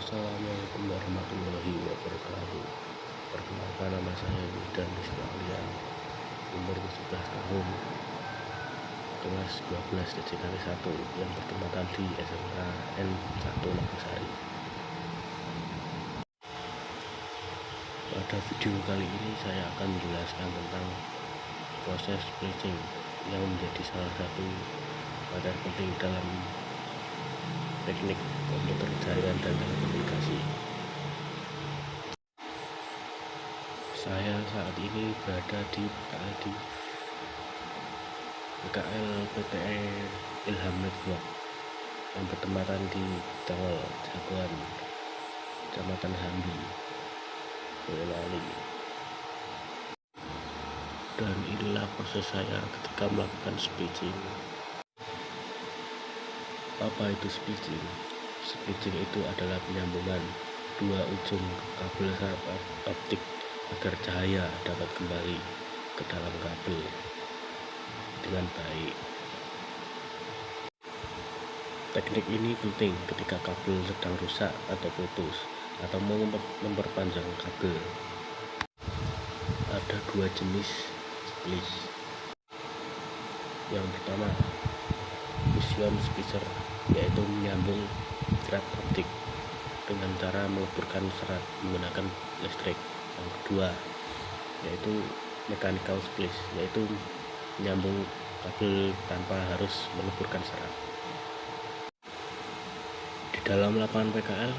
Assalamualaikum warahmatullahi wabarakatuh. Perkenalkan, nama saya Wildan sekalian, umur 17 tahun, kelas 12 DJKW 1 yang bertempatan di SMK N1 Nagosari. Pada video kali ini saya akan menjelaskan tentang proses switching yang menjadi salah satu materi penting dalam teknik komputer jaringan dan telekomunikasi. Saya saat ini berada di PKL PTE Ilham Network yang bertempatan di Tangol Jagoan, Kecamatan Hambi, Boyolali. Dan inilah proses saya ketika melakukan switching. Apa itu switching? Switching itu adalah penyambungan dua ujung kabel optik agar cahaya dapat kembali ke dalam kabel dengan baik. Teknik ini penting ketika kabel sedang rusak atau putus atau mau memperpanjang kabel. Ada dua jenis splice. Yang pertama, fusion splicer, yaitu menyambung serat optik dengan cara meleburkan serat menggunakan listrik. Yang kedua, yaitu mechanical splice, yaitu menyambung kabel tanpa harus meleburkan serat. Di dalam lapangan PKL,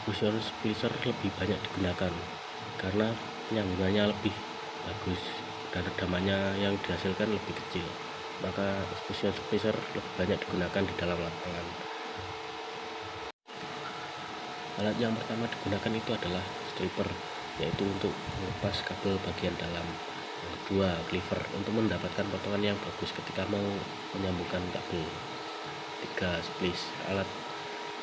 fusion splicer lebih banyak digunakan karena penyambungannya lebih bagus dan redamannya yang dihasilkan lebih kecil. Maka fusion splicer lebih banyak digunakan di dalam lapangan. Alat yang pertama digunakan itu adalah stripper, yaitu untuk melepas kabel bagian dalam. Yang kedua, cleaver, untuk mendapatkan potongan yang bagus ketika mau menyambungkan kabel. Tiga, splice, alat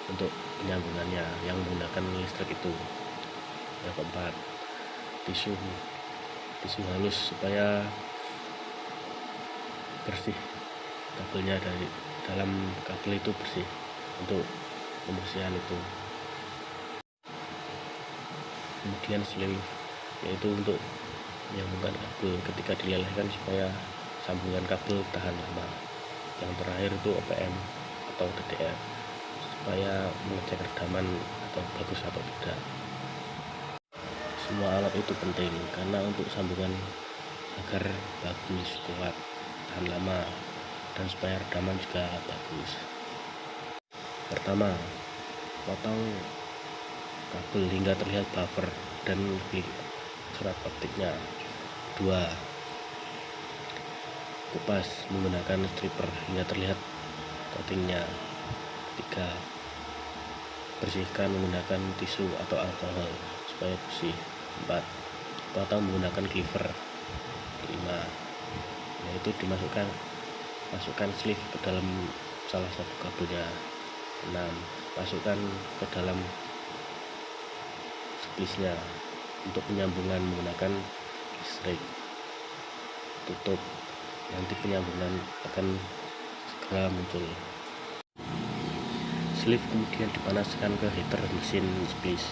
untuk penyambungannya yang menggunakan listrik itu. Yang keempat, tisu halus supaya bersih kabelnya, dari dalam kabel itu bersih, untuk pembersihan itu. Kemudian sleeve, yaitu untuk menyambungkan kabel ketika dilelehkan supaya sambungan kabel tahan lama. Yang terakhir itu OPM atau DDR, supaya mengecek redaman atau bagus atau tidak. Semua alat itu penting karena untuk sambungan agar bagus, kuat, tahan lama, dan supaya redaman juga bagus. Pertama, potong kabel hingga terlihat buffer dan serat optiknya. Kedua, kupas menggunakan stripper hingga terlihat coatingnya. Ketiga, bersihkan menggunakan tisu atau alkohol supaya bersih. 4, potong menggunakan cleaver. 5, yaitu masukkan sleeve ke dalam salah satu kabelnya. 6, masukkan ke dalam splice-nya untuk penyambungan menggunakan listrik. Tutup, nanti penyambungan akan segera muncul. Sleeve kemudian dipanaskan ke heater mesin splice.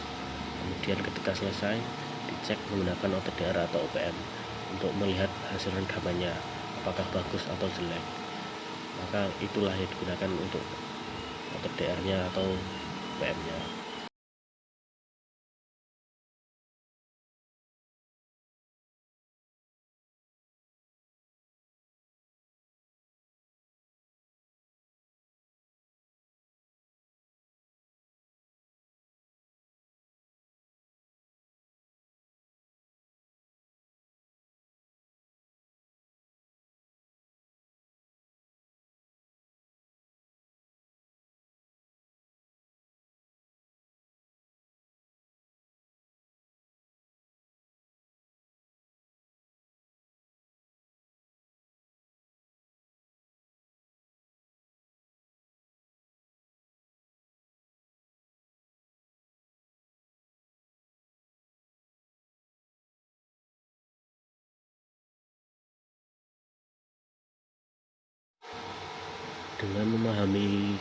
Kemudian ketika selesai, dicek menggunakan OTDR atau OPM untuk melihat hasil redamannya apakah bagus atau jelek. Maka itulah yang digunakan untuk OTDR-nya atau OPM-nya. Dengan memahami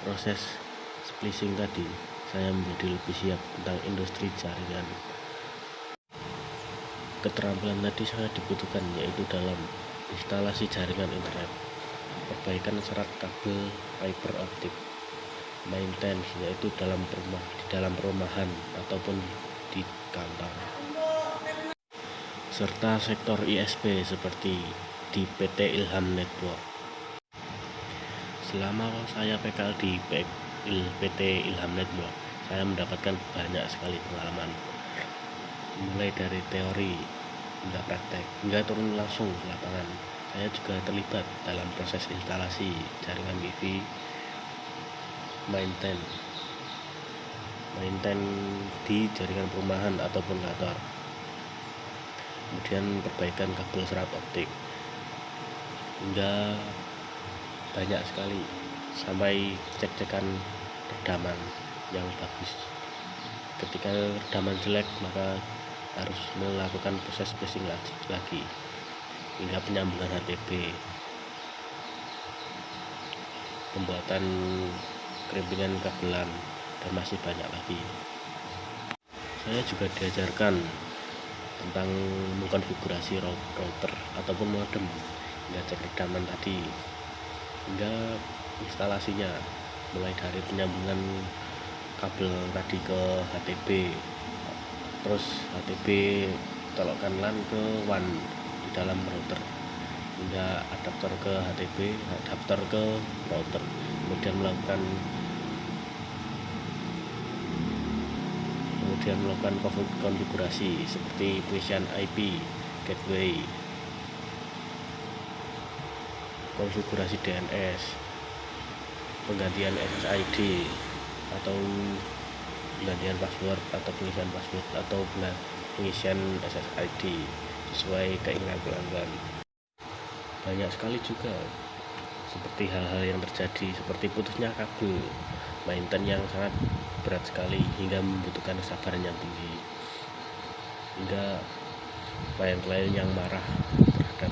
proses splicing tadi, saya menjadi lebih siap tentang industri jaringan. Keterampilan tadi sangat dibutuhkan, yaitu dalam instalasi jaringan internet, perbaikan serat kabel fiber optik, maintenance yaitu di dalam perumahan ataupun di kantor, serta sektor ISP seperti di PT Ilham Network. Selama saya PKL di PT Ilham Network, saya mendapatkan banyak sekali pengalaman, mulai dari teori hingga praktek hingga turun langsung ke lapangan. Saya juga terlibat dalam proses instalasi jaringan WiFi, maintenance di jaringan perumahan ataupun kantor, kemudian perbaikan kabel serat optik, hingga banyak sekali, sampai cek-cekan redaman yang bagus. Ketika redaman jelek, maka harus melakukan proses phasing lagi hingga penyambungan HTB, pembuatan kerimpingan kabelan, dan masih banyak lagi. Saya juga diajarkan tentang mengkonfigurasi router ataupun modem, hingga cek redaman tadi, hingga instalasinya, mulai dari penyambungan kabel tadi ke HTB, terus HTB colokkan LAN ke WAN di dalam router, hingga adaptor ke HTB, adaptor ke router, kemudian melakukan konfigurasi seperti pengisian IP, gateway, konfigurasi DNS, penggantian SSID atau penggantian password atau pengisian password atau pengisian SSID sesuai keinginan pelanggan. Banyak sekali juga seperti hal-hal yang terjadi seperti putusnya kabel, maintenance yang sangat berat sekali hingga membutuhkan kesabaran yang tinggi, hingga klien-klien yang marah terhadap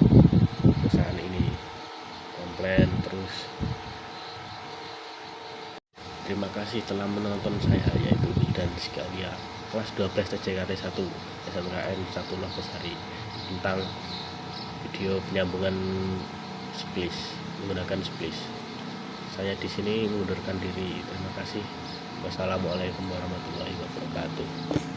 perusahaan ini, komplain terus. Terima kasih telah menonton saya, yaitu Wildan Sikalia, kelas 12 TJKT 1 SMKN 1 Logosari, tentang video penyambungan menggunakan splis. Saya di sini mengundurkan diri. Terima kasih. Wassalamualaikum warahmatullahi wabarakatuh.